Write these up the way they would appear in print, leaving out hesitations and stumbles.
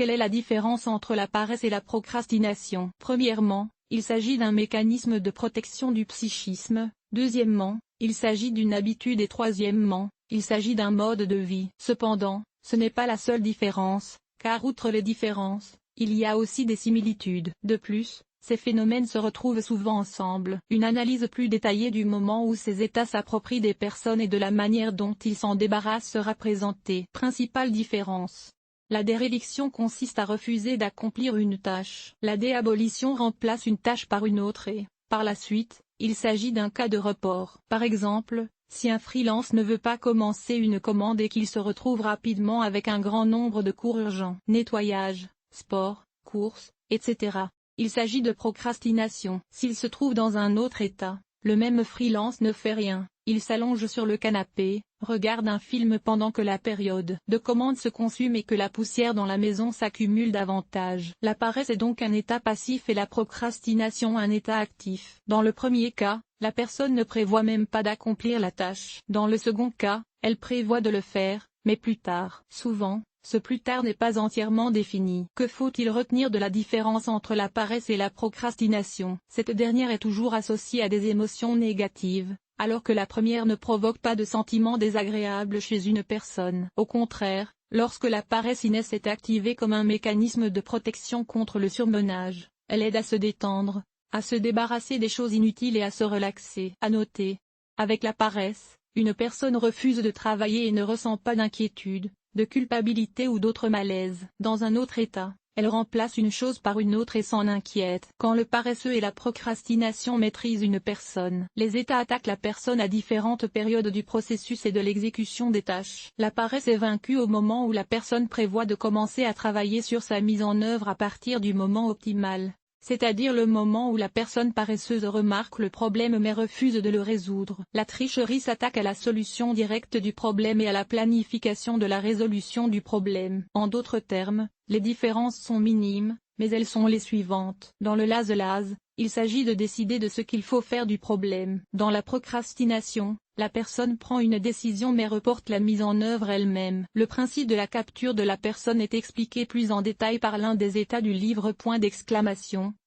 Quelle est la différence entre la paresse et la procrastination? Premièrement, il s'agit d'un mécanisme de protection du psychisme. Deuxièmement, il s'agit d'une habitude et troisièmement, il s'agit d'un mode de vie. Cependant, ce n'est pas la seule différence, car outre les différences, il y a aussi des similitudes. De plus, ces phénomènes se retrouvent souvent ensemble. Une analyse plus détaillée du moment où ces états s'approprient des personnes et de la manière dont ils s'en débarrassent sera présentée. Principale différence. La déréliction consiste à refuser d'accomplir une tâche. La déabolition remplace une tâche par une autre et, par la suite, il s'agit d'un cas de report. Par exemple, si un freelance ne veut pas commencer une commande et qu'il se retrouve rapidement avec un grand nombre de cours urgents, nettoyage, sport, courses, etc. Il s'agit de procrastination. S'il se trouve dans un autre état, le même freelance ne fait rien, il s'allonge sur le canapé, regarde un film pendant que la période de commande se consume et que la poussière dans la maison s'accumule davantage. La paresse est donc un état passif et la procrastination un état actif. Dans le premier cas, la personne ne prévoit même pas d'accomplir la tâche. Dans le second cas, elle prévoit de le faire, mais plus tard. Souvent, ce plus tard n'est pas entièrement défini. Que faut-il retenir de la différence entre la paresse et la procrastination? Cette dernière est toujours associée à des émotions négatives, alors que la première ne provoque pas de sentiments désagréables chez une personne. Au contraire, lorsque la paresse inès est activée comme un mécanisme de protection contre le surmenage, elle aide à se détendre, à se débarrasser des choses inutiles et à se relaxer. À noter, avec la paresse, une personne refuse de travailler et ne ressent pas d'inquiétude, de culpabilité ou d'autres malaises. Dans un autre état, elle remplace une chose par une autre et s'en inquiète. Quand le paresseux et la procrastination maîtrisent une personne, les états attaquent la personne à différentes périodes du processus et de l'exécution des tâches. La paresse est vaincue au moment où la personne prévoit de commencer à travailler sur sa mise en œuvre à partir du moment optimal, c'est-à-dire le moment où la personne paresseuse remarque le problème mais refuse de le résoudre. La tricherie s'attaque à la solution directe du problème et à la planification de la résolution du problème. En d'autres termes, les différences sont minimes, mais elles sont les suivantes. Dans le lase-lase, il s'agit de décider de ce qu'il faut faire du problème. Dans la procrastination, la personne prend une décision mais reporte la mise en œuvre elle-même. Le principe de la capture de la personne est expliqué plus en détail par l'un des états du livre.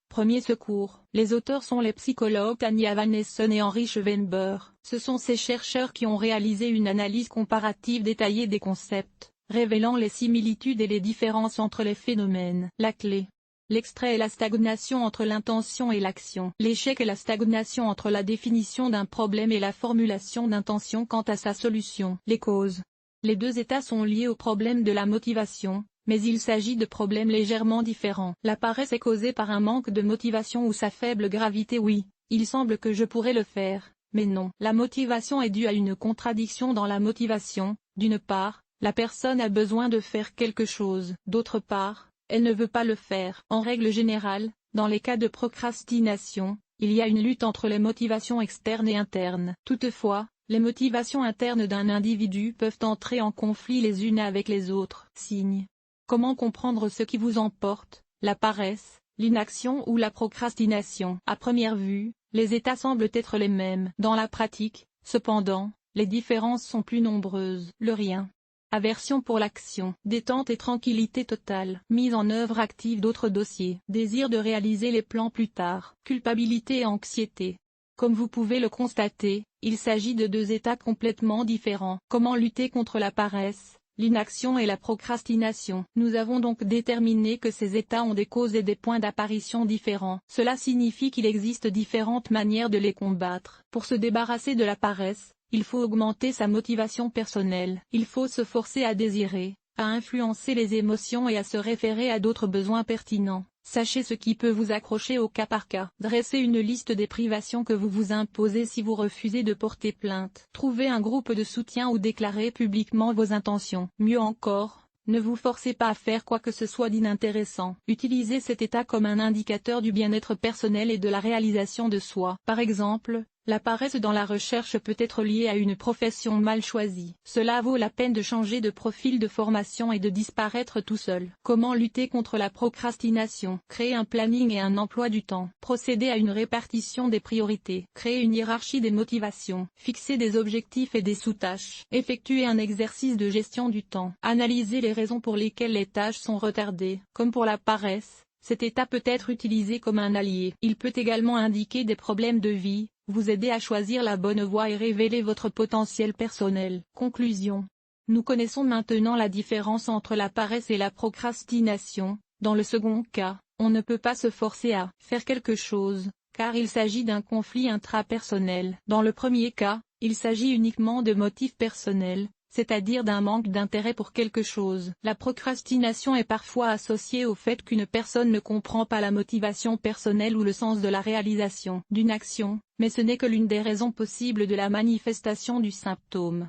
Premier secours. Les auteurs sont les psychologues Tanya Van Essen et Henry Schwenber. Ce sont ces chercheurs qui ont réalisé une analyse comparative détaillée des concepts, révélant les similitudes et les différences entre les phénomènes. La clé. L'extrait est la stagnation entre l'intention et l'action. L'échec est la stagnation entre la définition d'un problème et la formulation d'intention quant à sa solution. Les causes. Les deux états sont liés au problème de la motivation, mais il s'agit de problèmes légèrement différents. La paresse est causée par un manque de motivation ou sa faible gravité. Oui, il semble que je pourrais le faire, mais non. La motivation est due à une contradiction dans la motivation. D'une part, la personne a besoin de faire quelque chose. D'autre part, elle ne veut pas le faire. En règle générale, dans les cas de procrastination, il y a une lutte entre les motivations externes et internes. Toutefois, les motivations internes d'un individu peuvent entrer en conflit les unes avec les autres. Signes. Comment comprendre ce qui vous emporte, la paresse, l'inaction ou la procrastination? À première vue, les états semblent être les mêmes. Dans la pratique, cependant, les différences sont plus nombreuses. Le rien. Aversion pour l'action. Détente et tranquillité totale. Mise en œuvre active d'autres dossiers. Désir de réaliser les plans plus tard. Culpabilité et anxiété. Comme vous pouvez le constater, il s'agit de deux états complètement différents. Comment lutter contre la paresse, l'inaction et la procrastination? Nous avons donc déterminé que ces états ont des causes et des points d'apparition différents. Cela signifie qu'il existe différentes manières de les combattre. Pour se débarrasser de la paresse, il faut augmenter sa motivation personnelle. Il faut se forcer à désirer, à influencer les émotions et à se référer à d'autres besoins pertinents. Sachez ce qui peut vous accrocher au cas par cas. Dressez une liste des privations que vous vous imposez si vous refusez de porter plainte. Trouvez un groupe de soutien ou déclarez publiquement vos intentions. Mieux encore, ne vous forcez pas à faire quoi que ce soit d'inintéressant. Utilisez cet état comme un indicateur du bien-être personnel et de la réalisation de soi. Par exemple, La paresse dans la recherche peut être liée à une profession mal choisie. Cela vaut la peine de changer de profil de formation et de disparaître tout seul. Comment lutter contre la procrastination? Créer un planning et un emploi du temps. Procéder à une répartition des priorités. Créer une hiérarchie des motivations. Fixer des objectifs et des sous-tâches. Effectuer un exercice de gestion du temps. Analyser les raisons pour lesquelles les tâches sont retardées. Comme pour la paresse, cet état peut être utilisé comme un allié. Il peut également indiquer des problèmes de vie, vous aider à choisir la bonne voie et révéler votre potentiel personnel. Conclusion. Nous connaissons maintenant la différence entre la paresse et la procrastination. Dans le second cas, on ne peut pas se forcer à faire quelque chose, car il s'agit d'un conflit intrapersonnel. Dans le premier cas, il s'agit uniquement de motifs personnels, c'est-à-dire d'un manque d'intérêt pour quelque chose. La procrastination est parfois associée au fait qu'une personne ne comprend pas la motivation personnelle ou le sens de la réalisation d'une action, mais ce n'est que l'une des raisons possibles de la manifestation du symptôme.